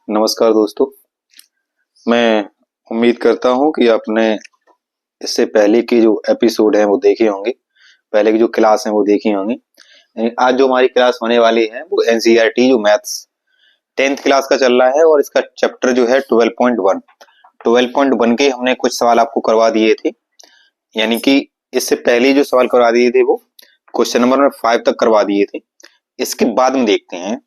नमस्कार दोस्तों, मैं उम्मीद करता हूं कि आपने इससे पहले के जो एपिसोड हैं वो देखे होंगे, पहले की जो क्लास हैं वो देखी होंगी। आज जो हमारी क्लास होने वाली है वो एनसीईआरटी जो मैथ्स 10th क्लास का चल रहा है और इसका चैप्टर जो है 12.1 के हमने कुछ सवाल आपको करवा दिए थे। यानी कि इससे पहले जो सवाल करवा दिए थे वो क्वेश्चन नंबर 5 तक करवा दिए थे। इसके बाद में देखते हैं,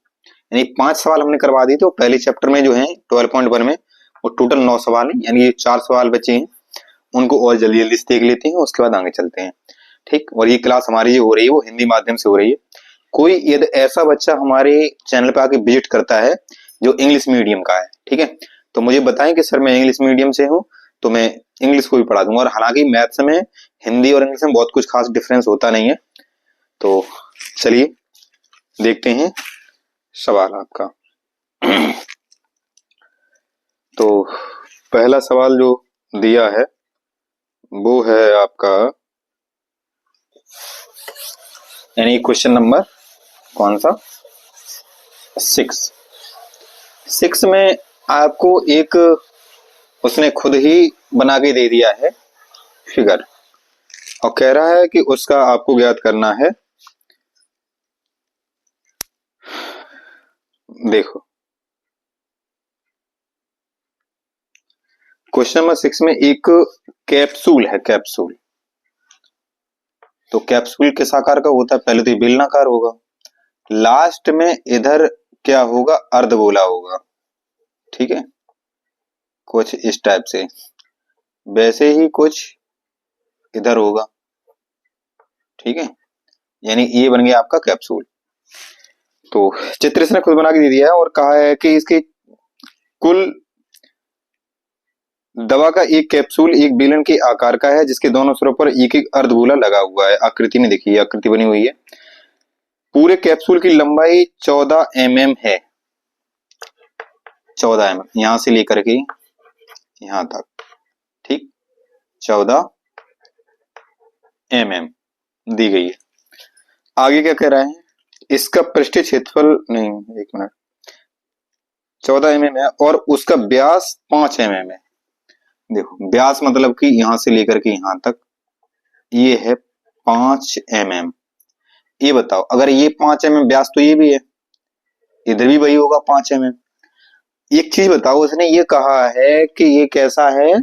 यानी 5 सवाल हमने करवा दिए थे। पहले चैप्टर में जो है 12.1 में वो टोटल 9 सवाल है, यानी ये 4 सवाल बचे हैं, उनको और जल्दी जल्दी से देख लेते हैं, उसके बाद आगे चलते हैं। ठीक, और ये क्लास हमारी जो हो रही है वो हिंदी माध्यम से हो रही है। कोई यदि ऐसा बच्चा हमारे चैनल पे आके विजिट करता है जो इंग्लिश मीडियम का है, ठीक है, तो मुझे बताएं कि सर मैं इंग्लिश मीडियम से हूँ तो मैं इंग्लिश को भी पढ़ा दूंगा। और हालांकि मैथ्स में हिंदी और इंग्लिश में बहुत कुछ खास डिफरेंस होता नहीं है। तो चलिए देखते हैं सवाल आपका। तो पहला सवाल जो दिया है वो है आपका, यानी क्वेश्चन नंबर कौन सा 6 में आपको एक उसने खुद ही बना के दे दिया है फिगर और कह रहा है कि उसका आपको ज्ञात करना है। देखो क्वेश्चन नंबर 6 में एक कैप्सूल है, कैप्सूल। तो कैप्सूल किस आकार का होता है? पहले तो ये बेलनाकार होगा, लास्ट में इधर क्या होगा? अर्धगोला होगा, ठीक है, कुछ इस टाइप से, वैसे ही कुछ इधर होगा, ठीक है, यानी ये बन गया आपका कैप्सूल। तो चित्र इसने खुद बना के दे दिया है और कहा है कि इसकी कुल दवा का एक कैप्सूल एक बेलन के आकार का है जिसके दोनों सिरों पर एक एक अर्धगोला लगा हुआ है। आकृति में देखिए, आकृति बनी हुई है। पूरे कैप्सूल की लंबाई 14 mm है, 14 mm, यहां से लेकर के यहां तक, ठीक, 14 mm दी गई है। आगे क्या कह रहा है? इसका पृष्ठीय क्षेत्रफल नहीं, एक मिनट, 14 mm है और उसका व्यास 5 mm है। देखो व्यास मतलब कि यहां से लेकर के यहां तक ये है 5 mm। ये बताओ, अगर ये 5 mm व्यास तो ये भी है, इधर भी वही होगा 5 mm। एक चीज बताओ, उसने ये कहा है कि ये कैसा है?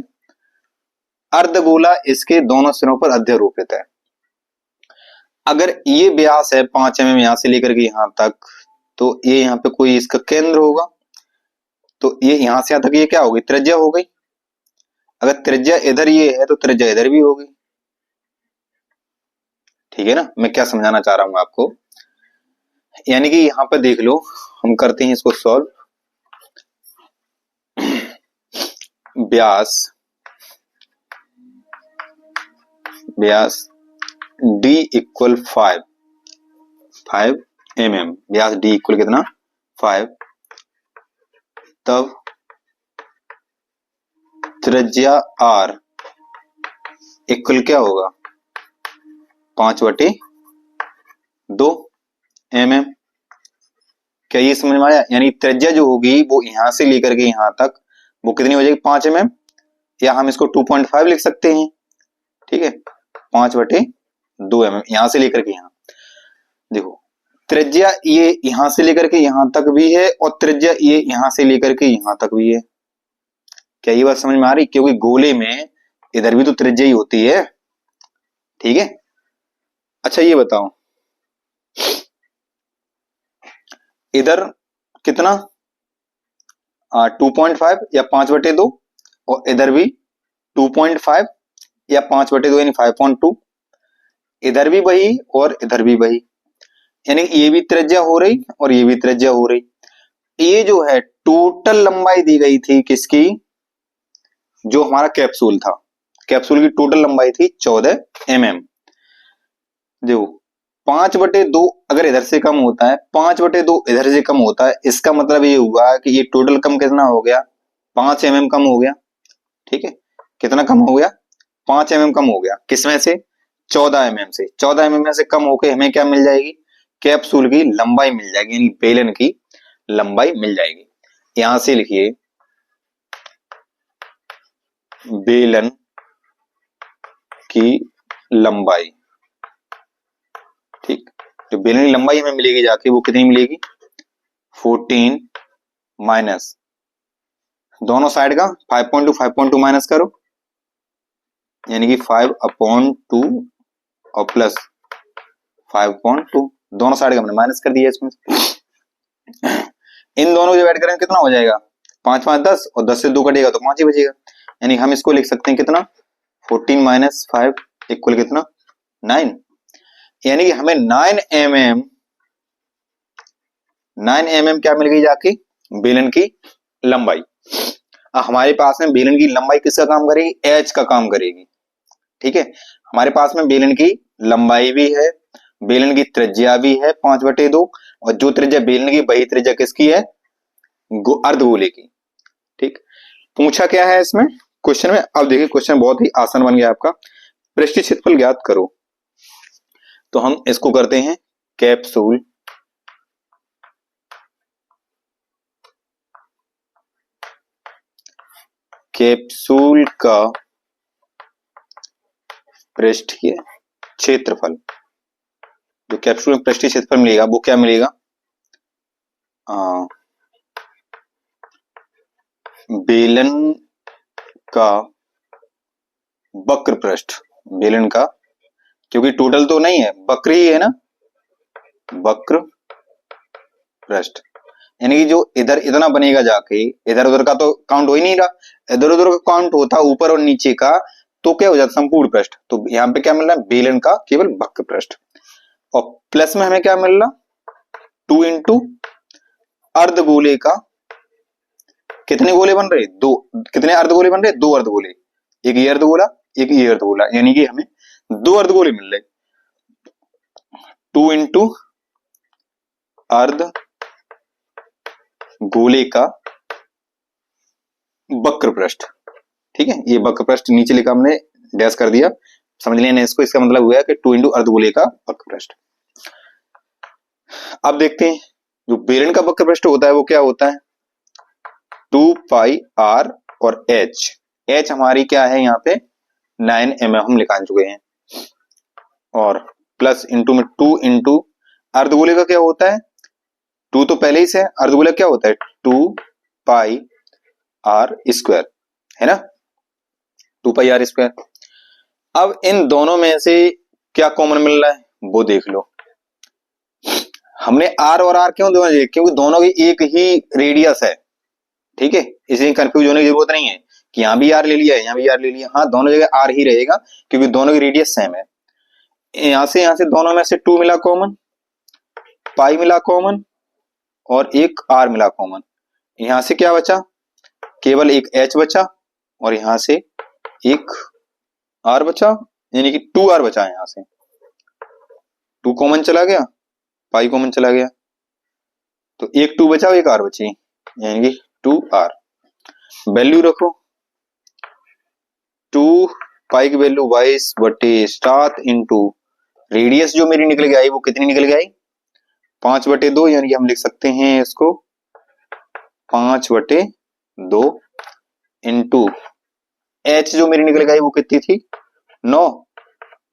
अर्धगोला, इसके दोनों सिरों पर अध्यारोपित है। अगर ये व्यास है 5 mm यहां से लेकर के यहां तक, तो ये यहाँ पे कोई इसका केंद्र होगा, तो ये यहां से यहां तक ये क्या होगी? त्रिज्या हो गई। अगर त्रिज्या इधर ये है तो त्रिज्या इधर भी होगी, ठीक है ना? मैं क्या समझाना चाह रहा हूं आपको, यानी कि यहां पर देख लो, हम करते हैं इसको सॉल्व। व्यास d इक्वल 5 mm, व्यास d इक्वल कितना? 5। तब त्रिज्या r इक्वल क्या होगा? 5/2 mm। क्या ये समझ में आया? यानी त्रिज्या जो होगी वो यहां से लेकर के यहां तक वो कितनी हो जाएगी? 5 mm, या हम इसको 2.5 लिख सकते हैं, ठीक है, 5/2 mm यहां से लेकर के यहां। देखो त्रिज्या ये यहां से लेकर के यहां तक भी है और त्रिज्या ये यहां से लेकर के यहां तक भी है। क्या ये बात समझ में आ रही? क्योंकि गोले में इधर भी तो त्रिज्या ही होती है, ठीक है। अच्छा ये बताओ, इधर कितना? 2.5 या 5/2, और इधर भी 2.5 या 5/2 यानी 5.2, इधर भी वही और इधर भी वही, यानी ये भी त्रिज्या हो रही और ये भी त्रिज्या हो रही। ये जो है टोटल लंबाई दी गई थी किसकी? जो हमारा कैप्सूल था, कैप्सूल की टोटल लंबाई थी 14 mm। देखो 5/2 अगर इधर से कम होता है, 5/2 इधर से कम होता है, इसका मतलब ये हुआ कि ये टोटल कम कितना हो गया? 5 mm कम हो गया, ठीक है। कितना कम हो गया? 5 mm कम हो गया। किसमें से? 14 mm से। 14 mm में से कम होके हमें क्या मिल जाएगी? कैप्सूल की लंबाई मिल जाएगी, यानी बेलन की लंबाई मिल जाएगी। यहां से लिखिए बेलन की लंबाई। ठीक, तो बेलन की लंबाई हमें मिलेगी जाके, वो कितनी मिलेगी 14 माइनस दोनों साइड का 5.2 5.2 माइनस करो, यानी कि 5/2 और प्लस 5.2 दोनों साइड का हमने माइनस कर दिया इसमें। इन दोनों को जब ऐड करेंगे कितना हो जाएगा 5 5 10 और 10 से 2 कटेगा तो 5 ही बचेगा, यानी हम इसको लिख सकते हैं कितना 14 माइनस 5 इक्वल कितना 9, यानी कि हमें 9 mm क्या मिल गई जाके बेलन की लंबाई। हमारे पास में बेलन की लंबाई किसका काम करेगी एच का काम करेगी। ठीक है, हमारे पास में बेलन की लंबाई भी है, बेलन की त्रिज्या भी है 5/2 और जो त्रिज्या बेलन की वही त्रिज्या किसकी है अर्धगोले की। ठीक, पूछा क्या है इसमें क्वेश्चन में, अब देखिए क्वेश्चन बहुत ही आसान बन गया आपका। पृष्ठीय क्षेत्रफल ज्ञात करो, तो हम इसको करते हैं कैप्सूल का पृष्ठीय क्षेत्रफल। जो कैप्सूल में पृष्ठीय क्षेत्रफल मिलेगा वो क्या मिलेगा बेलन का वक्र पृष्ठ, बेलन का, क्योंकि टोटल तो नहीं है वक्र ही है ना, वक्र पृष्ठ, यानी कि जो इधर इतना बनेगा जाके इधर उधर का तो काउंट हो ही नहीं रहा, इधर उधर का काउंट होता ऊपर और नीचे का तो क्या हो जाता संपूर्ण पृष्ठ। तो यहाँ पे क्या मिल रहा है बेलन का केवल वक्र पृष्ठ, और प्लस में हमें क्या मिल रहा 2 इंटू अर्धगोले का, कितने गोले बन रहे दो, कितने अर्धगोले बन रहे 2 अर्धगोले, एक ये अर्धगोला एक ये अर्धगोला, यानी कि हमें 2 अर्धगोले मिल रहे 2 इंटू अर्ध गोले का वक्र पृष्ठ। ठीक है, ये वक्र पृष्ठ नीचे लिखा हमने डैश कर दिया, समझ लिया ना इसको, इसका मतलब हुआ कि 2 इंटू अर्धगोले का वक्र पृष्ठ। अब देखते हैं जो बेलन का वक्र पृष्ठ होता है वो क्या होता है 2 पाई r और h हमारी क्या है यहाँ पे 9 mm हम लिखा चुके हैं, और प्लस इंटू में 2 इंटू अर्धगोले का क्या होता है 2 तो पहले ही से, अर्धगोला क्या होता है 2 पाई r स्क्वायर है ना, 2 पाई r स्क्वायर। अब इन दोनों में से क्या कॉमन मिल रहा है वो देख लो, हमने r और r क्यों दोनों लिए, क्योंकि दोनों की एक ही रेडियस है। ठीक है, इसलिए कंफ्यूज होने की जरूरत नहीं है कि यहाँ भी r ले लिया यहाँ भी r ले लिया, हाँ दोनों जगह r ही रहेगा क्योंकि दोनों की रेडियस सेम है। यहां से दोनों में से 2 मिला कॉमन, पाई मिला कॉमन और एक r मिला कॉमन, यहां से क्या बचा केवल एक h बचा और यहां से एक r बचा, यानी कि 2r बचा, यहां से 2 कॉमन चला गया पाई कॉमन चला गया तो एक 2 बचा और एक r बची, यानी कि 2r। वैल्यू रखो 2 पाई की वैल्यू 22/7 इंटू रेडियस जो मेरी निकल के आई वो कितनी निकल के आई 5/2, यानी कि हम लिख सकते हैं इसको 5/2 इंटू h जो मेरी निकल के आई वो कितनी थी 9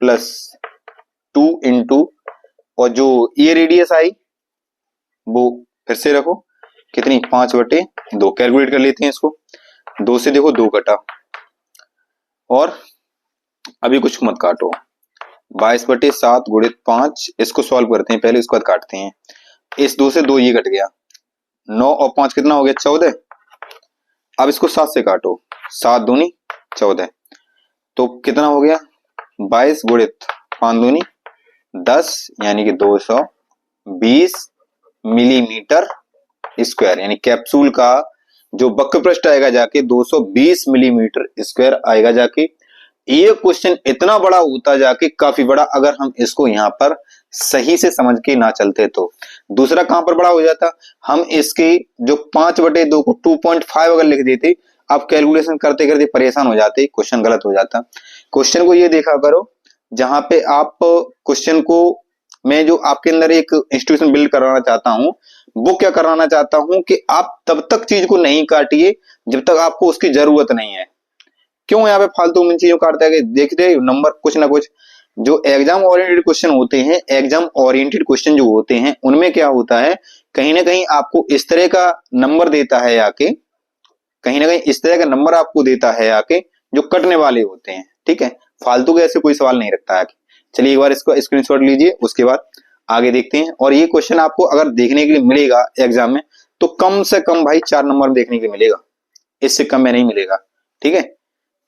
प्लस 2 इंटू और जो ये रेडियस आई वो फिर से रखो कितनी 5/2, कैलकुलेट कर लेते हैं इसको, 2 से देखो 2 कटा और अभी कुछ मत काटो 22/7 गुणित 5, इसको सॉल्व करते हैं पहले, उसके बाद काटते हैं। इस 2 से 2 ये कट गया, 9 और 5 कितना हो गया 14। अब इसको 7 से काटो, 7 दूनी 14, तो कितना हो गया 22 गुणित 5 दूनी 10, यानी कि 220 मिलीमीटर स्क्वायर, यानी कैप्सूल का जो वक्र पृष्ठ आएगा जाके 220 मिलीमीटर स्क्वायर आएगा जाके। ये क्वेश्चन इतना बड़ा होता जाके काफी बड़ा, अगर हम इसको यहाँ पर सही से समझ के ना चलते तो। दूसरा कहां पर बड़ा हो जाता, हम इसके जो 5/2 को 2.5 अगर लिख देते, आप कैलकुलेशन करते करते परेशान हो जाते, क्वेश्चन गलत हो जाता। क्वेश्चन को ये देखा करो जहां पे आप क्वेश्चन को, मैं जो आपके अंदर एक इंस्टीट्यूशन बिल्ड कराना चाहता हूं, वो क्या कराना चाहता हूं कि आप तब तक चीज को नहीं काटिए जब तक आपको उसकी जरूरत नहीं है। क्यों यहाँ पे फालतू में चीजों काटता है कि देखते नंबर कुछ ना कुछ जो एग्जाम ओरिएंटेड क्वेश्चन होते हैं, एग्जाम ओरिएंटेड क्वेश्चन जो होते हैं उनमें क्या होता है, कहीं ना कहीं आपको इस तरह का नंबर देता है आके, कहीं ना कहीं इस तरह का नंबर आपको देता है आके जो कटने वाले होते हैं। ठीक है, फालतू के ऐसे कोई सवाल नहीं रखता है आके। चलिए एक बार इसको स्क्रीनशॉट लीजिए, उसके बाद आगे देखते हैं। और ये क्वेश्चन आपको अगर देखने के लिए मिलेगा एग्जाम में तो कम से कम भाई 4 नंबर देखने के लिए मिलेगा, इससे कम में नहीं मिलेगा। ठीक है,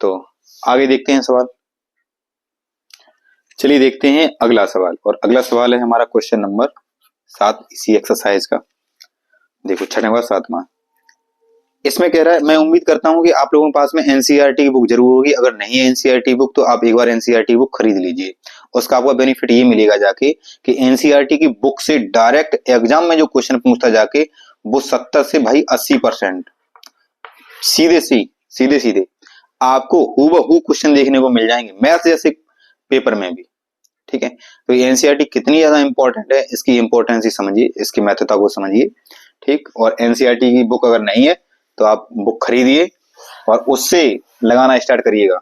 तो आगे देखते हैं सवाल। चलिए देखते हैं अगला सवाल, और अगला सवाल है हमारा क्वेश्चन नंबर 7 इसी एक्सरसाइज का। देखो 6 नंबर 7वां। इसमें कह रहा है, मैं उम्मीद करता हूं कि आप लोगों के पास में एनसीईआरटी की बुक जरूर होगी। अगर नहीं है एनसीईआरटी बुक तो आप एक बार एनसीईआरटी बुक खरीद लीजिए। उसका आपको बेनिफिट ये मिलेगा जाके कि एनसीईआरटी की बुक से डायरेक्ट एग्जाम में जो क्वेश्चन पूछता जाके वो 70 से भाई 80% सीधे सीधे आपको हूबहू क्वेश्चन देखने को मिल जाएंगे मैथ जैसे पेपर में भी। ठीक है, तो एनसीईआरटी कितनी ज्यादा इंपॉर्टेंट है, इसकी इंपॉर्टेंस ही समझिए, इसकी महत्वता को समझिए। ठीक, और एनसीईआरटी की बुक अगर नहीं है तो आप बुक खरीदिए और उससे लगाना स्टार्ट करिएगा।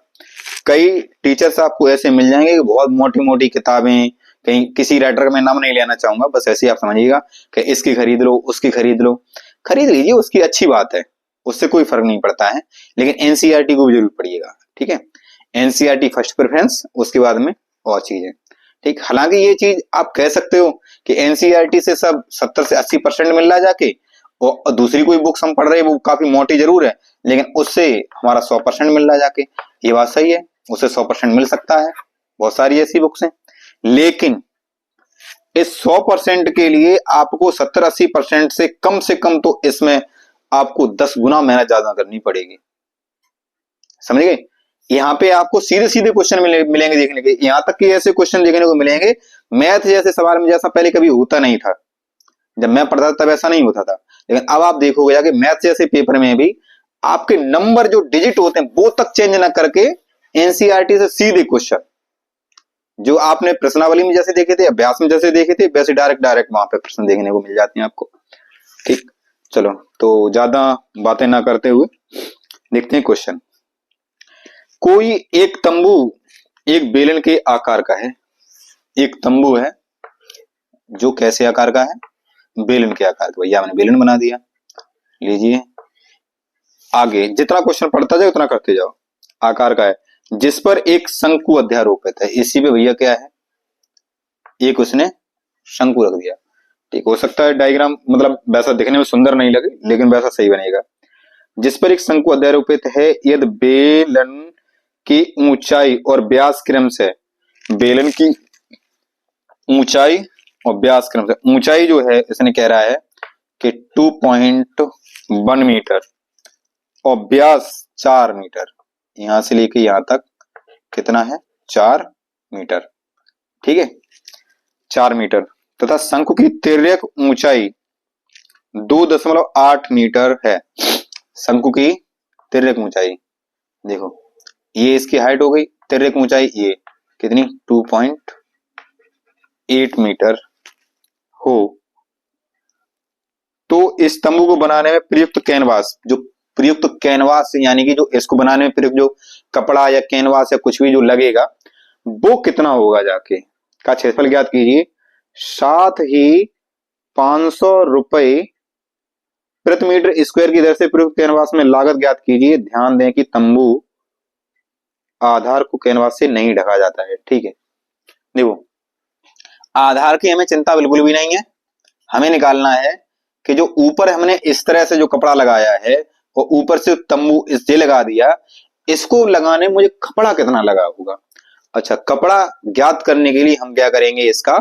कई टीचर्स आपको ऐसे मिल जाएंगे कि बहुत मोटी मोटी किताबें, कहीं किसी राइटर का मैं नाम नहीं लेना चाहूंगा, बस ऐसे ही आप समझिएगा कि इसकी खरीद लो, उसकी खरीद लो। खरीद लीजिए, उसकी अच्छी बात है, उससे कोई फर्क नहीं पड़ता है, लेकिन एनसीईआरटी को भी जरूर पढ़िएगा। ठीक है, एनसीईआरटी फर्स्ट प्रेफरेंस, उसके बाद में और चीजें। ठीक, हालांकि ये चीज आप कह सकते हो कि एनसीईआरटी से सब 70 से 80% मिल रहा जाके, और दूसरी कोई बुक्स हम पढ़ रहे हैं वो काफी मोटी जरूर है लेकिन उससे हमारा 100% मिल रहा जाके। ये बात सही है, उससे 100% मिल सकता है, बहुत सारी ऐसी बुक्स हैं। लेकिन इस 100% के लिए आपको 70-80% से कम तो इसमें आपको 10 गुना मेहनत ज्यादा करनी पड़ेगी। समझ गए, यहाँ पे आपको सीधे सीधे क्वेश्चन मिलेंगे देखने के, यहाँ तक कि ऐसे क्वेश्चन देखने को मिलेंगे मैथ जैसे सवाल में जैसा पहले कभी होता नहीं था। जब मैं पढ़ता था तब ऐसा नहीं होता था, लेकिन अब आप देखोगे जाके मैथ जैसे पेपर में भी आपके नंबर जो डिजिट होते हैं वो तक चेंज ना करके एनसीईआरटी से सीधे क्वेश्चन जो आपने प्रश्नावली में जैसे देखे थे, अभ्यास में जैसे देखे थे, वैसे डायरेक्ट वहां पे प्रश्न देखने को मिल जाते हैं आपको। ठीक, चलो तो ज्यादा बातें ना करते हुए देखते हैं क्वेश्चन। कोई एक तंबू एक बेलन के आकार का है। एक तंबू है जो कैसे आकार का है, बेलन के आकार का। भैया हमने बेलन बना दिया। लीजिए आगे जितना क्वेश्चन पढ़ता जाए उतना करते जाओ। आकार का है जिस पर एक शंकु अध्यारोपित है। इसी पे भैया क्या है, एक उसने शंकु रख दिया। ठीक, हो सकता है डायग्राम मतलब वैसा दिखने में सुंदर नहीं लगे लेकिन वैसा सही बनेगा। जिस पर एक शंकु अध्यारोपित है, यदि बेलन की ऊंचाई और व्यास क्रम से, बेलन की ऊंचाई और व्यास क्रम से, ऊंचाई जो है इसने कह रहा है कि 2.1 मीटर और व्यास 4 मीटर, यहां से लेके यहां तक कितना है, 4 मीटर। ठीक है, 4 मीटर तथा शंकु की तिर्यक ऊंचाई 2.8 मीटर है। शंकु की तिर्यक ऊंचाई देखो, ये इसकी हाइट हो गई, तिर्यक ऊंचाई ये कितनी 2.8 मीटर हो, तो इस तंबू को बनाने में प्रयुक्त कैनवास, जो प्रयुक्त कैनवास यानी कि जो इसको बनाने में प्रयुक्त जो कपड़ा या कैनवास या कुछ भी जो लगेगा वो कितना होगा जाके, का क्षेत्रफल ज्ञात कीजिए। साथ ही 500 रुपए प्रति मीटर स्क्वायर की दर से प्रयुक्त कैनवास में लागत ज्ञात कीजिए। ध्यान दें कि तंबू आधार को कैनवास से नहीं ढका जाता है। ठीक है, देखो आधार की हमें चिंता बिल्कुल भी नहीं है, हमें निकालना है कि जो ऊपर हमने इस तरह से जो कपड़ा लगाया है और ऊपर से तंबू इससे लगा दिया, इसको लगाने में मुझे कपड़ा कितना लगा होगा। अच्छा, कपड़ा ज्ञात करने के लिए हम क्या करेंगे, इसका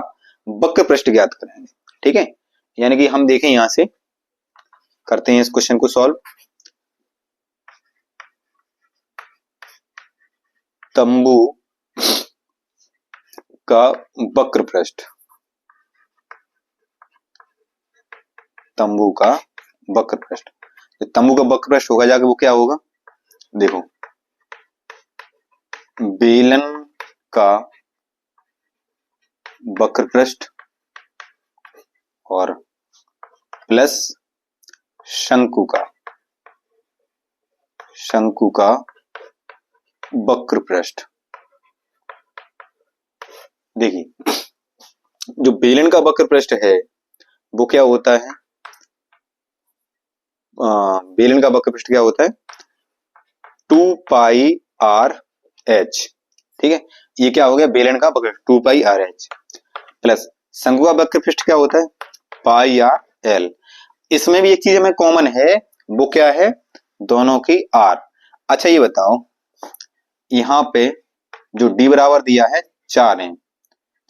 वक्र पृष्ठ ज्ञात करेंगे। ठीक है, यानी कि हम देखें यहां से करते हैं इस क्वेश्चन को सॉल्व। तंबू का वक्र पृष्ठ, तंबू का वक्र पृष्ठ, तंबू का वक्र पृष्ठ होगा जाके वो क्या होगा, देखो बेलन का वक्र पृष्ठ और प्लस शंकु का वक्र पृष्ठ। देखिए जो बेलन का वक्र पृष्ठ है वो क्या होता है, बेलन का वक्र पृष्ठ क्या होता है, 2πr/h। ठीक है, ये क्या हो गया, बेलन का वक्र 2πr/h प्लस शंकु का वक्र पृष्ठ क्या होता है, πr/l। इसमें भी एक चीज हमें कॉमन है, वो क्या है, दोनों की r। अच्छा ये बताओ, यहाँ पे जो d बराबर दिया है 4 है,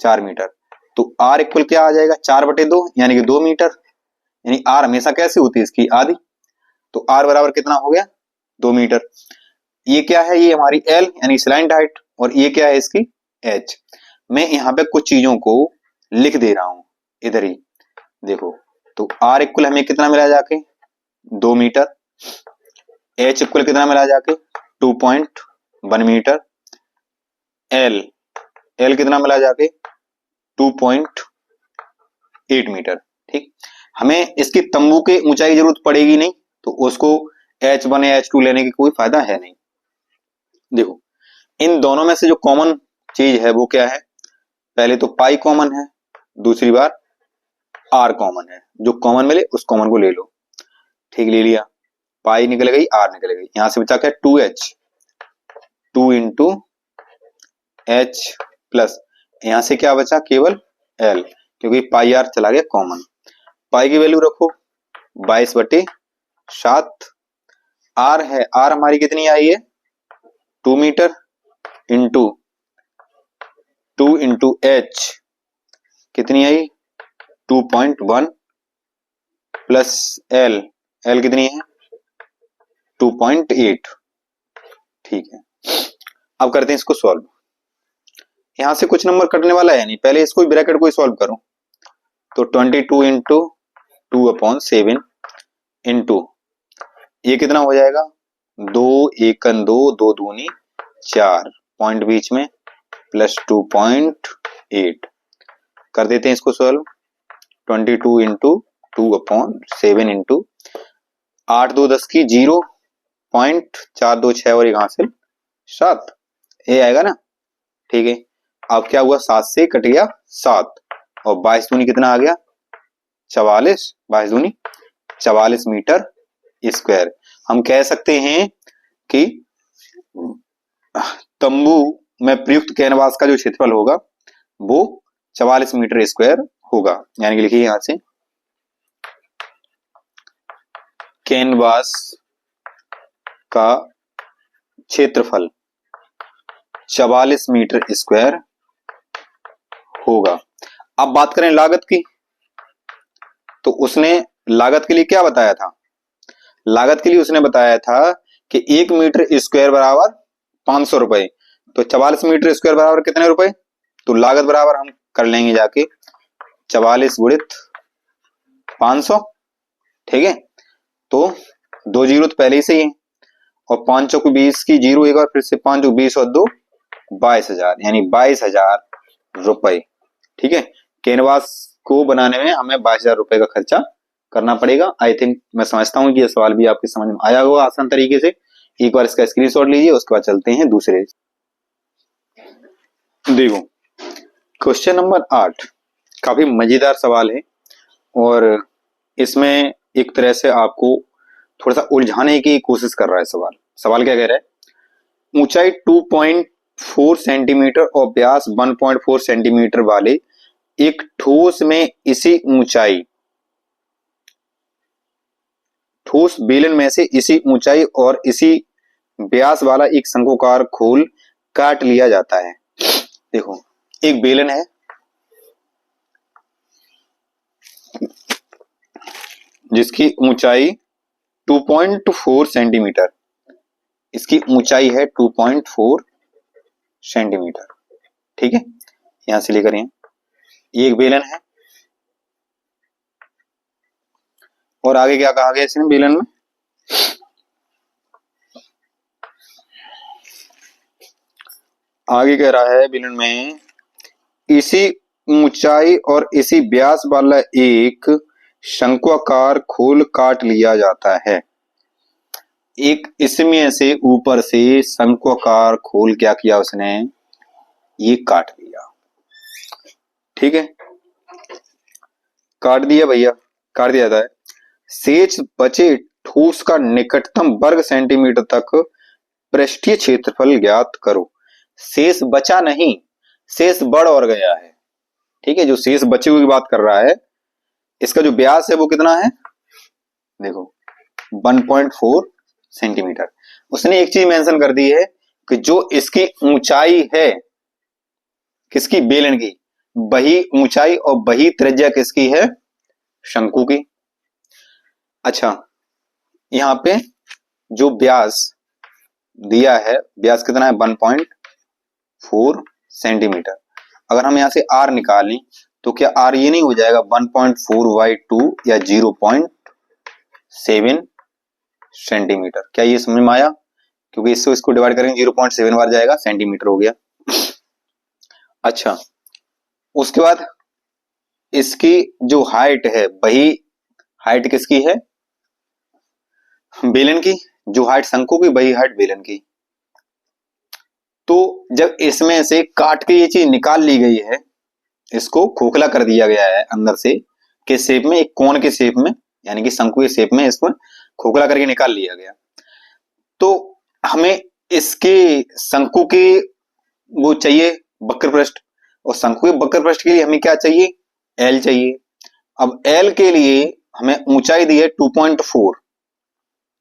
4 मीटर, तो r इक्वल क्या आ जाएगा, 4/2 यानी कि 2 मीटर। यानी r हमेशा कैसे होती है, इसकी आधी। तो r बराबर कितना हो गया, 2 मीटर। ये क्या है, ये हमारी l यानी स्लैंट हाइट, और ये क्या है इसकी h। मैं यहाँ पे कुछ चीजों को लिख दे रहा हूं इधर ही, देखो। तो r इक्वल हमें कितना मिला जाके, 2 मीटर। h इक्वल कितना मिला जाके, 2.1 मीटर। l कितना मिला जाके, 2.8 मीटर। ठीक, हमें इसकी तंबू की ऊंचाई जरूरत पड़ेगी नहीं, तो उसको h1 या h2 लेने की कोई फायदा है नहीं। देखो इन दोनों में से जो कॉमन चीज है वो क्या है, पहले तो पाई कॉमन है, दूसरी बार r कॉमन है। जो कॉमन मिले उस कॉमन को ले लो। ठीक, ले लिया, पाई निकल गई, r निकल गई। यहां से बचा क्या, 2h, 2 इंटू h प्लस यहां से क्या बचा, केवल l, क्योंकि पाई r चला गया कॉमन। पाई की वैल्यू रखो 22/7। r है, r हमारी कितनी आई है, 2 मीटर इंटू 2 इंटू h कितनी आई, 2.1 प्लस l कितनी है, 2.8। ठीक है, अब करते हैं इसको सॉल्व। यहां से कुछ नंबर कटने वाला है नहीं, पहले इसको ब्रैकेट को ही सॉल्व करो। तो 22 इंटू 2/7 इंटू ये कितना हो जाएगा, 2 एकन 2, 2 दूनी 4, पॉइंट बीच में, प्लस 2.8। कर देते हैं इसको सॉल्व। 22 इंटू 2/7 इंटू 8 2 10 की 0.426 और एक हासिल 7, ये आएगा ना। ठीक है, अब क्या हुआ, 7 से कट गया 7, और 22 दूनी कितना आ गया, 44, 22 दूनी 44 मीटर स्क्वायर। हम कह सकते हैं कि तंबू में प्रयुक्त कैनवास का जो क्षेत्रफल होगा वो 44 मीटर स्क्वायर होगा। यानी कि लिखिए यहां से, कैनवास का क्षेत्रफल 44 मीटर स्क्वायर होगा। अब बात करें लागत की, तो उसने लागत के लिए क्या बताया था, लागत के लिए उसने बताया था कि 1 मीटर स्क्वायर बराबर 500 रुपए। तो 44 मीटर स्क्वायर बराबर कितने रुपए, तो लागत बराबर हम कर लेंगे जाके 44 गुणित 500। ठीक है, तो 2 जीरो तो पहले ही से ही है, और 5 चौक 20 की 0 एक बार फिर से 5 चौक 20 और 2 22,000, यानी 22,000 रुपए। ठीक है, कैनवास को बनाने में हमें 22,000 रुपए का खर्चा करना पड़ेगा। आई थिंक, मैं समझता हूं कि यह सवाल भी आपके समझ में आया होगा आसान तरीके से। एक बार इसका स्क्रीनशॉट लीजिए, उसके बाद चलते हैं दूसरे। देखो क्वेश्चन नंबर 8 काफी मजेदार सवाल है, और इसमें एक तरह से आपको थोड़ा सा उलझाने की कोशिश कर रहा है सवाल। सवाल क्या कह रहा है, ऊंचाई 2.4 सेंटीमीटर और व्यास 1.4 सेंटीमीटर वाले एक ठोस में इसी ऊंचाई, ठोस बेलन में से इसी ऊंचाई और इसी व्यास वाला एक शंक्वाकार खोल काट लिया जाता है। देखो एक बेलन है जिसकी ऊंचाई 2.4 सेंटीमीटर, इसकी ऊंचाई है 2.4 सेंटीमीटर। ठीक है, यहां से लेकर यहां ये एक बेलन है, और आगे क्या कहा गया इसमें बेलन में, आगे कह रहा है बेलन में इसी ऊंचाई और इसी व्यास वाला एक शंक्वाकार खोल काट लिया जाता है। एक इसमें से ऊपर से शंक्वाकार खोल क्या किया उसने, ये काट दिया। ठीक है, काट दिया भैया, काट दिया जाता है। शेष बचे ठोस का निकटतम वर्ग सेंटीमीटर तक पृष्ठीय क्षेत्रफल ज्ञात करो। शेष बचा नहीं, शेष बढ़ और गया है। ठीक है, जो शेष बचे हुए की बात कर रहा है, इसका जो व्यास है वो कितना है, देखो 1.4 सेंटीमीटर। उसने एक चीज मेंशन कर दी है कि जो इसकी ऊंचाई है किसकी, बेलन की, वही ऊंचाई और वही त्रिज्या किसकी है, शंकु की। अच्छा, यहां पे जो व्यास दिया है, व्यास कितना है 1.4 सेंटीमीटर। अगर हम यहां से आर निकालें तो क्या आर ये नहीं हो जाएगा 1.4/2 या 0.7 सेंटीमीटर। क्या ये समझ में आया, क्योंकि इसको डिवाइड करेंगे 0.7 बार जाएगा, सेंटीमीटर हो गया। अच्छा, उसके बाद इसकी जो हाइट है वही हाइट किसकी है, बेलन की। जो हाइट शंकु की वही हाइट बेलन की। तो जब इसमें से काट के ये चीज निकाल ली गई है, इसको खोखला कर दिया गया है अंदर से, किस शेप में, एक कोण के शेप में, यानी कि शंकु के शेप में इसको खोखला करके निकाल लिया गया। तो हमें इसके शंकु के वो चाहिए वक्र पृष्ठ, और शंकु के वक्र पृष्ठ के लिए हमें क्या चाहिए, एल चाहिए। अब एल के लिए हमें ऊंचाई दी है 2.4,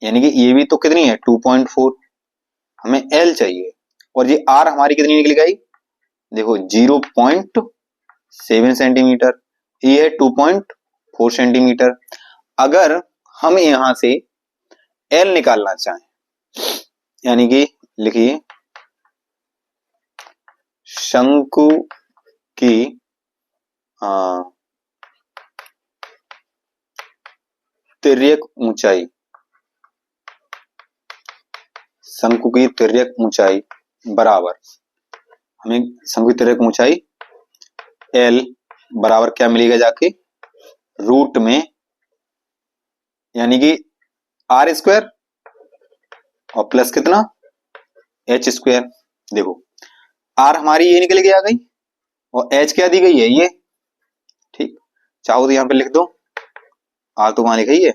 यानी कि ये भी तो कितनी है 2.4, हमें एल चाहिए। और ये आर हमारी कितनी निकल गई, देखो 0.7 सेंटीमीटर, ये है 2.4 सेंटीमीटर। अगर हम यहां से एल निकालना चाहें, यानी कि लिखिए शंकु की तिर्यक ऊंचाई, शंकु की तिर्यक ऊंचाई बराबर, हमें शंकु की तिर्यक ऊंचाई एल बराबर क्या मिलेगा जाके, रूट में, यानी कि आर स्क्वायर और प्लस कितना एच स्क्वायर। देखो आर हमारी ये निकल के आ गई और एच क्या दी गई है ये। ठीक, चाहो तो यहां पे लिख दो, आर तो वहां लिखी है,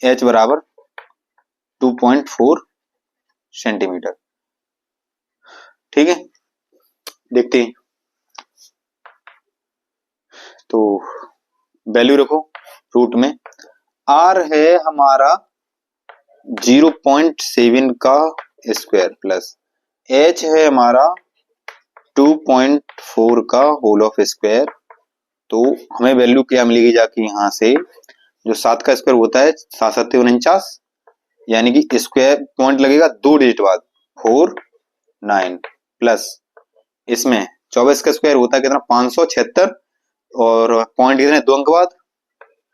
एच बराबर 2.4 सेंटीमीटर। ठीक है, देखते हैं। तो वैल्यू रखो रूट में, आर है हमारा 0.7 का स्क्वायर प्लस एच है हमारा 2.4 का होल ऑफ स्क्वायर। तो हमें वैल्यू क्या मिलेगी जाके, यहां से जो 7 का स्क्वायर होता है 7 7 49, यानी कि स्क्वायर पॉइंट लगेगा 2 डिजिट बाद 49 प्लस इसमें 24 का स्क्वायर होता है कितना 576, और पॉइंट कितने 2 अंक बाद,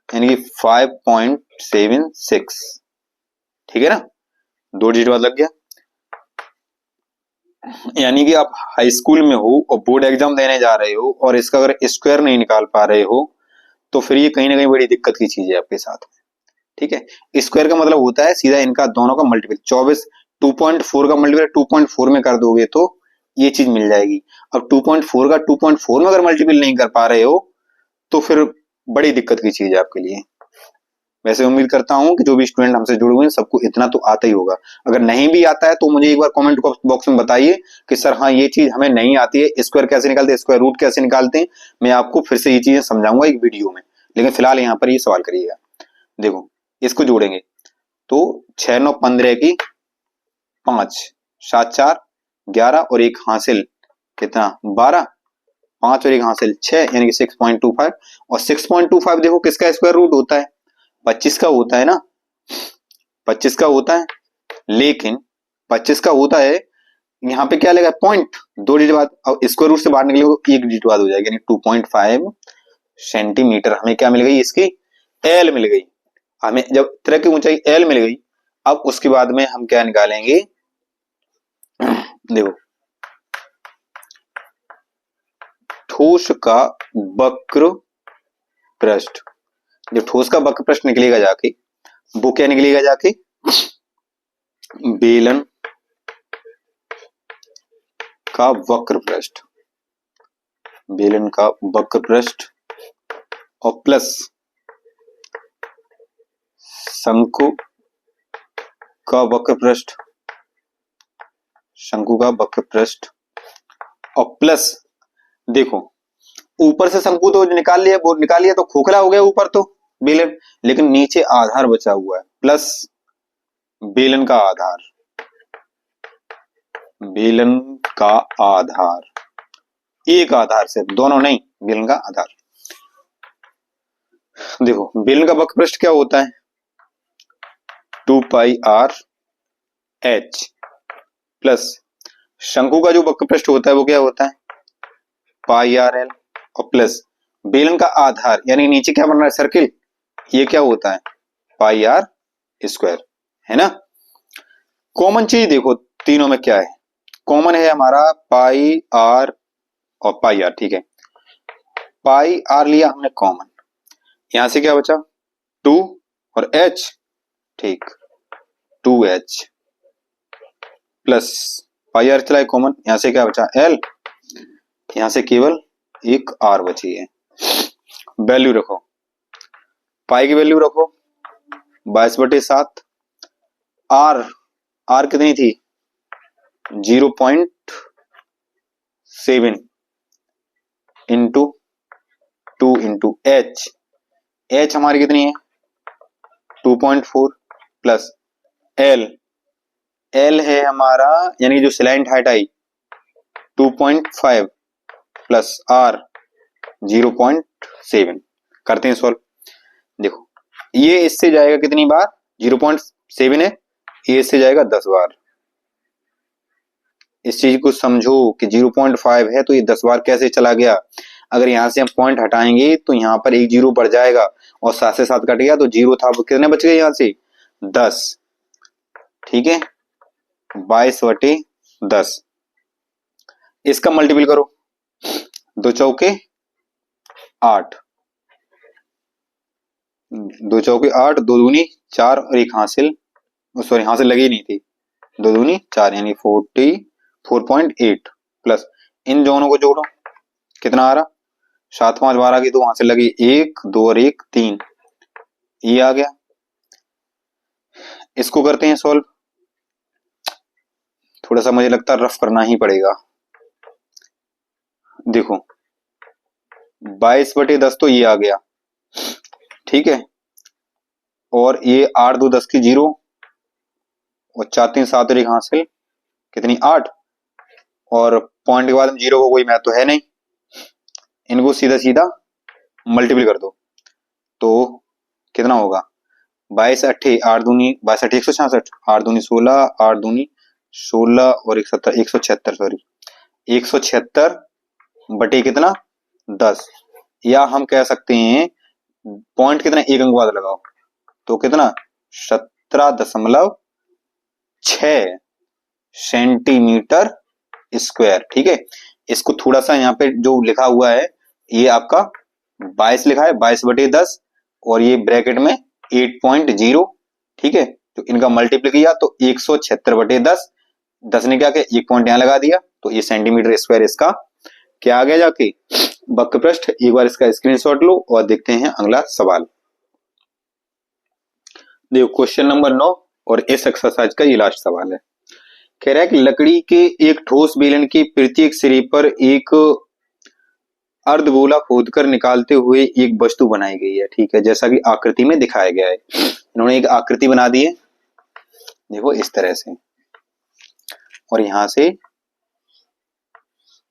यानी कि 5.76। ठीक है ना, 2 डिजिट बाद लग गया। यानी कि आप हाई स्कूल में हो और बोर्ड एग्जाम देने जा रहे हो और इसका अगर स्क्वायर नहीं निकाल पा रहे हो तो फिर ये कहीं ना कहीं बड़ी दिक्कत की चीज है आपके साथ में। ठीक है, स्क्वायर का मतलब होता है सीधा इनका दोनों का मल्टीपल, 24 2.4 का मल्टीपल 2.4 में कर दोगे तो ये चीज मिल जाएगी। अब 2.4 का 2.4 में अगर मल्टीपल नहीं कर पा रहे हो तो फिर बड़ी दिक्कत की चीज है आपके लिए। वैसे उम्मीद करता हूं कि जो भी स्टूडेंट हमसे जुड़े हुए हैं सबको इतना तो आता ही होगा। अगर नहीं भी आता है तो मुझे एक बार कमेंट बॉक्स में बताइए कि सर हाँ ये चीज हमें नहीं आती है, स्क्वायर कैसे निकालते हैं, स्क्वायर रूट कैसे निकालते हैं। मैं आपको फिर से ये चीजें समझाऊंगा एक वीडियो में, लेकिन फिलहाल यहाँ पर ये सवाल करिएगा। देखो इसको जोड़ेंगे तो 6 9 15 की 5 7 4 11 और एक हासिल कितना 12, 5 और एक हासिल 6, यानी कि 6.25। और 6.25 देखो किसका स्क्वायर रूट होता है, 25 का होता है ना, 25 का होता है, लेकिन 25 का होता है यहाँ पे क्या लगेगा पॉइंट 2 डिजिट बाद, और स्क्वायर रूट से बाहर निकले तो 1 डिजिट बाद हो जाएगा, यानी 2.5 सेंटीमीटर हमें क्या मिल गई, इसकी एल मिल गई। हमें जब तरह की ऊंचाई एल मिल गई, अब उसके बाद में हम क्या निकालेंगे, देखो ठोस का वक्र पृष्ठ, जो ठोस का वक्र पृष्ठ निकलेगा जाके, वो क्या निकलेगा जाके, बेलन का वक्र पृष्ठ, बेलन का वक्र पृष्ठ और प्लस शंकु का वक्र पृष्ठ, शंकु का वक्र पृष्ठ और प्लस, देखो ऊपर से शंकु तो निकाल लिया, वो निकाल लिया तो खोखला हो गया ऊपर तो बेलन, लेकिन नीचे आधार बचा हुआ है, प्लस बेलन का आधार, बेलन का आधार, एक आधार से, दोनों नहीं, बेलन का आधार। देखो बेलन का वक्र पृष्ठ क्या होता है, 2 पाई आर एच, प्लस शंकु का जो वक्र पृष्ठ होता है वो क्या होता है, पाई आर एल, और प्लस बेलन का आधार यानी नीचे क्या बन रहा है सर्किल, ये क्या होता है, पाई आर स्क्वायर, है ना। कॉमन चीज देखो तीनों में क्या है, कॉमन है हमारा पाई आर और पाई आर, ठीक है, पाई आर लिया हमने कॉमन, यहां से क्या बचा 2 और h, ठीक 2h प्लस पाई आर चला कॉमन, यहां से क्या बचा l, यहां से केवल एक r बची है। वैल्यू रखो, पाई की वैल्यू रखो 22/7, r कितनी थी 0.7 इंटू 2 इंटू h, h हमारी कितनी है 2.4 प्लस l, l है हमारा यानी जो slant height I 2.5 plus r 0.7, करते हैं सॉल्व। देखो ये इससे जाएगा कितनी बार, 0.7 है, ये इससे जाएगा 10 बार। इस चीज को समझो कि 0.5 है तो ये 10 बार कैसे चला गया, अगर यहां से हम पॉइंट हटाएंगे तो यहाँ पर एक जीरो बढ़ जाएगा और 7 से 7 कट गया तो जीरो था, वो कितने बच गए यहाँ से 10, ठीक है 22/10, इसका मल्टीपल करो, 2 चौके 8, 2 चौके 8, 2 दूनी 4 और एक हासिल, सॉरी हासिल लगी नहीं थी, 2 दूनी 4 यानी 44.8 प्लस इन दोनों को जोड़ो कितना आ रहा 7 5 12 की, तो हासिल लगी 1 2 और 1 3, ये आ गया। इसको करते हैं सॉल्व, थोड़ा सा मुझे लगता है रफ करना ही पड़ेगा। देखो 22/10 तो ये आ गया, ठीक है, और ये 8 2 10 की 0 और 4 3 7 और एक हासिल कितनी 8, और पॉइंट के बाद 0 को कोई मैथ तो है नहीं, इनको सीधा सीधा मल्टीपल कर दो तो कितना होगा 22 8 8 दूनी 22 8 166, 8 दूनी 16, 8 दूनी 16 और 1 17 176, सॉरी 176 बटे कितना 10, या हम कह सकते हैं पॉइंट कितना एक अंक बाद लगाओ तो कितना 17.6 सेंटीमीटर स्क्वायर, ठीक है। इसको थोड़ा सा यहाँ पे जो लिखा हुआ है ये आपका 22 लिखा है 22/10 और ये ब्रैकेट में 8.0, ठीक है, तो इनका मल्टीप्ल किया तो 176/10, 10 ने क्या किया एक पॉइंट यहां लगा दिया तो ये सेंटीमीटर स्क्वायर इसका क्या आ गया जाके वक्र पृष्ठ। एक बार इसका स्क्रीनशॉट लो और देखते हैं अगला सवाल। देखो क्वेश्चन नंबर 9 और इस एक्सरसाइज का ये लास्ट सवाल है। कह रहा है कि लकड़ी के एक ठोस बेलन की प्रत्येक सिरे पर एक अर्धगोला खोदकर निकालते हुए एक वस्तु बनाई गई है, ठीक है, जैसा कि आकृति में दिखाया गया है। इन्होंने एक आकृति बना दी है देखो इस तरह से, और यहां से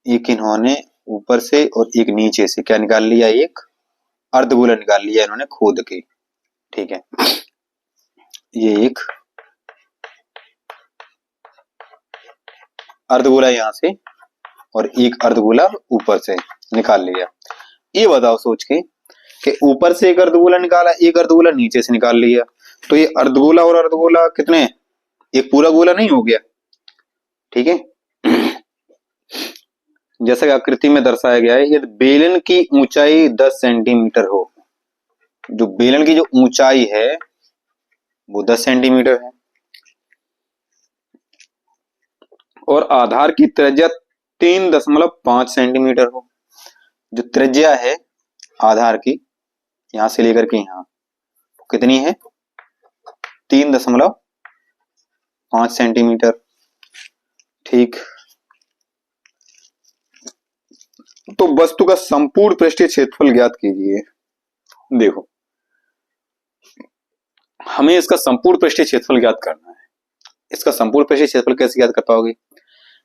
एक इन्होंने ऊपर से और एक नीचे से क्या निकाल लिया, एक अर्धगोला निकाल लिया इन्होंने खोद के, ठीक है। ये एक अर्धगोला यहां से और एक अर्धगोला ऊपर से निकाल लिया। ये बताओ सोच के कि ऊपर से एक अर्धगोला निकाला, एक अर्धगोला नीचे से निकाल लिया, तो ये अर्धगोला और अर्धगोला कितने, एक पूरा गोला नहीं हो गया, ठीक है। जैसा कि आकृति में दर्शाया गया है, यदि बेलन की ऊंचाई 10 सेंटीमीटर हो, जो बेलन की जो ऊंचाई है वो 10 सेंटीमीटर है और आधार की त्रिज्या 3.5 सेंटीमीटर हो। जो त्रिज्या है आधार की यहां से लेकर के यहां कितनी है? 3.5 सेंटीमीटर। ठीक, तो वस्तु का संपूर्ण पृष्ठीय क्षेत्रफल ज्ञात कीजिए। देखो, हमें इसका संपूर्ण पृष्ठीय क्षेत्रफल ज्ञात करना है। इसका संपूर्ण पृष्ठीय क्षेत्रफल कैसे ज्ञात कर पाओगे?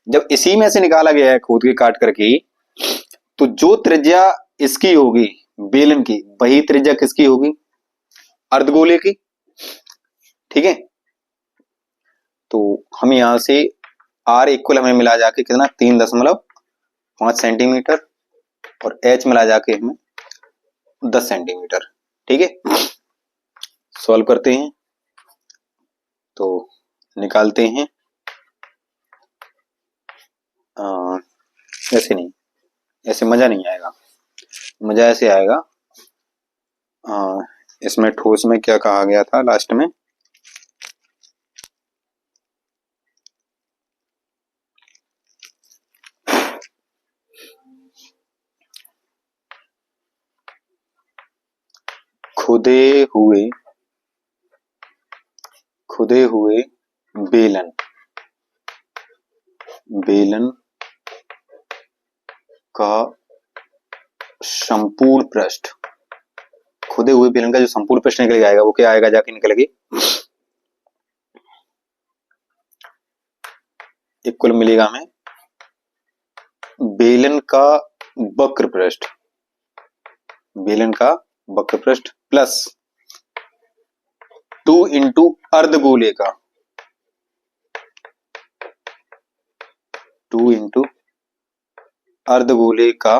जब इसी में से निकाला गया है खोद के काट करके, तो जो त्रिज्या इसकी होगी बेलन की, वही त्रिज्या किसकी होगी? अर्धगोले की। ठीक है, तो हम यहां से आर इक्वल हमें मिला जाके कितना? 3.5 सेंटीमीटर और एच मिला जाके हमें 10 सेंटीमीटर। ठीक है, सॉल्व करते हैं तो निकालते हैं। ऐसे नहीं, ऐसे मजा नहीं आएगा, मजा ऐसे आएगा। इसमें ठोस में क्या कहा गया था लास्ट में? खुदे हुए बेलन का संपूर्ण पृष्ठ, खुदे हुए बेलन का जो संपूर्ण पृष्ठ निकल आएगा वो क्या आएगा? जाके निकलेगी इक्वल मिलेगा हमें बेलन का वक्र पृष्ठ प्लस 2 इंटू अर्धगोले का, 2 इंटू अर्धगोले का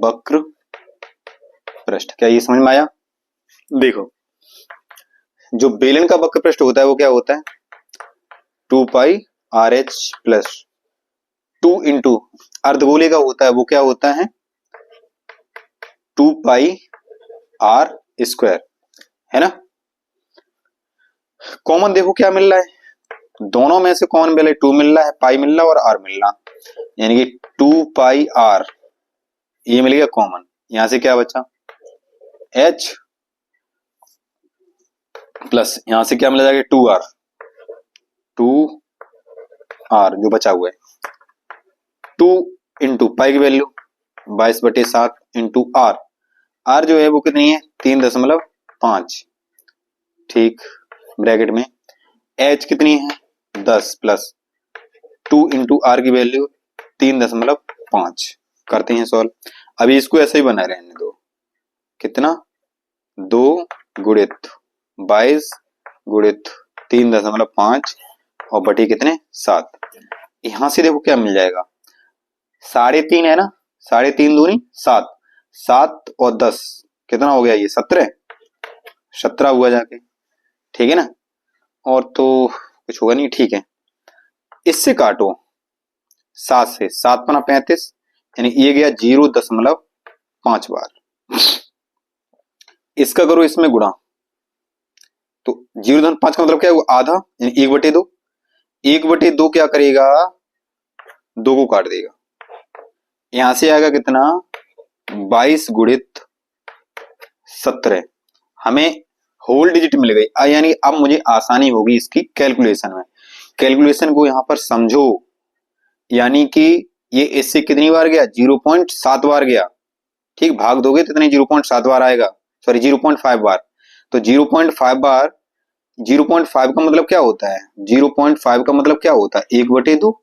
वक्र पृष्ठ। क्या ये समझ में आया? देखो, जो बेलन का वक्र पृष्ठ होता है वो क्या होता है? 2 पाई आर एच प्लस 2 इंटू अर्धगोले का होता है वो क्या होता है? 2 पाई आर स्क्वायर, है ना। कॉमन देखो क्या मिल रहा है, दोनों में से कॉमन मिल रहा है, 2 मिल रहा है, पाई मिल रहा है और आर मिल रहा, यानी कि 2 पाई आर ये मिल गया कॉमन। यहां से क्या बचा? एच प्लस यहां से क्या मिला जाएगा? 2 आर जो बचा हुआ है, 2 इंटू पाई की वैल्यू 22/7 इंटू आर जो है वो कितनी है? 3.5। ठीक, ब्रैकेट में एच कितनी है? 10 प्लस 2 इंटू आर की वैल्यू 3.5। करते हैं सॉल्व। अभी इसको ऐसे ही बना रहने दो। कितना? 2 गुणित 22 गुणित 3.5 और बटी कितने? 7। यहां से देखो क्या मिल जाएगा? 3.5 है ना, 3.5 दूनी 7, 7 और 10 कितना हो गया? ये 17 हुआ जाके। ठीक है ना, और तो कुछ होगा नहीं। ठीक है, इससे काटो 7 से, 7 पना 35, यानी ये गया 0.5 बार। इसका करो इसमें गुणा, तो 0.5 का मतलब क्या है? वो आधा, यानी 1/2। 1/2 क्या करेगा? 2 को काट देगा। यहां से आएगा कितना? 22 गुणित 17। हमें होल डिजिट मिल गई, यानी अब मुझे आसानी होगी इसकी कैलकुलेशन में। कैलकुलेशन को यहां पर समझो, यानी कि ये इससे कितनी बार गया? 0.7 बार गया। ठीक, भाग दोगे तो इतने 0.7 बार आएगा, सॉरी 0.5 बार। तो 0.5 बार, 0.5 का मतलब क्या होता है? 0.5 का मतलब क्या होता है? 1/2।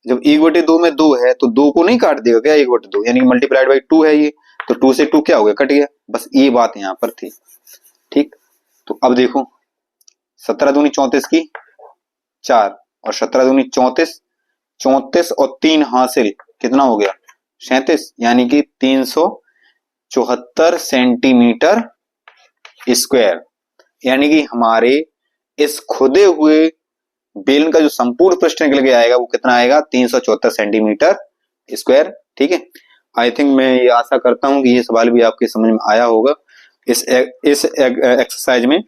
जब 1/2 में 2 है तो 2 को नहीं काट देगा क्या? 1/2 यानी मल्टीप्लाइड बाई 2 है ये, तो 2 से 2 क्या हो गया? कट गया। बस ये बात यहाँ पर थी। ठीक, तो अब देखो 17 दूनी 34 की 4 और 17 दूनी 34, 34 और 3 हासिल कितना हो गया? 37, यानी कि 374 सेंटीमीटर स्क्वायर। यानी कि हमारे इस खुदे हुए बेलन का जो संपूर्ण पृष्ठ निकल के आएगा वो कितना आएगा? 374 सेंटीमीटर स्क्वायर। ठीक है, आई थिंक मैं ये आशा करता हूँ कि ये सवाल भी आपके समझ में आया होगा। इस एक्सरसाइज में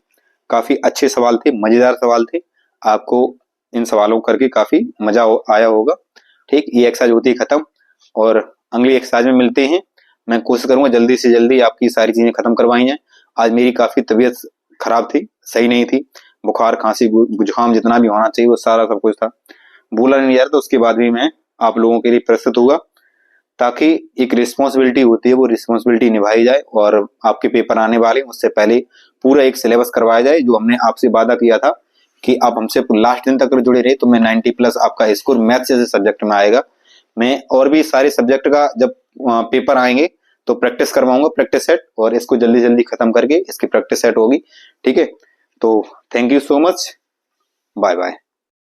काफी अच्छे सवाल थे, मजेदार सवाल थे। आपको इन सवालों को करके काफी मजा आया होगा। ठीक, ये एक्सरसाइज होती है खत्म और अगली एक्सरसाइज में मिलते हैं। मैं कोशिश करूंगा जल्दी से जल्दी आपकी सारी चीजें खत्म करवाई जाए। आज मेरी काफी तबीयत खराब थी, सही नहीं थी। बुखार, खांसी, जुकाम जितना भी होना चाहिए वो सारा सब कुछ था। बोला नहीं यार, तो उसके बाद भी मैं आप लोगों के लिए प्रस्तुत हुआ, ताकि एक रिस्पॉन्सिबिलिटी होती है वो रिस्पॉन्सिबिलिटी निभाई जाए और आपके पेपर आने वाले उससे पहले पूरा एक सिलेबस करवाया जाए। जो हमने आपसे वादा किया था कि आप हमसे लास्ट दिन तक अगर जुड़े रहे तो मैं 90+ आपका स्कोर मैथ्स जैसे सब्जेक्ट में आएगा। मैं और भी सारे सब्जेक्ट का जब पेपर आएंगे तो प्रैक्टिस करवाऊंगा, प्रैक्टिस सेट, और इसको जल्दी जल्दी खत्म करके इसकी प्रैक्टिस सेट होगी। ठीक है, तो thank you so much, bye bye.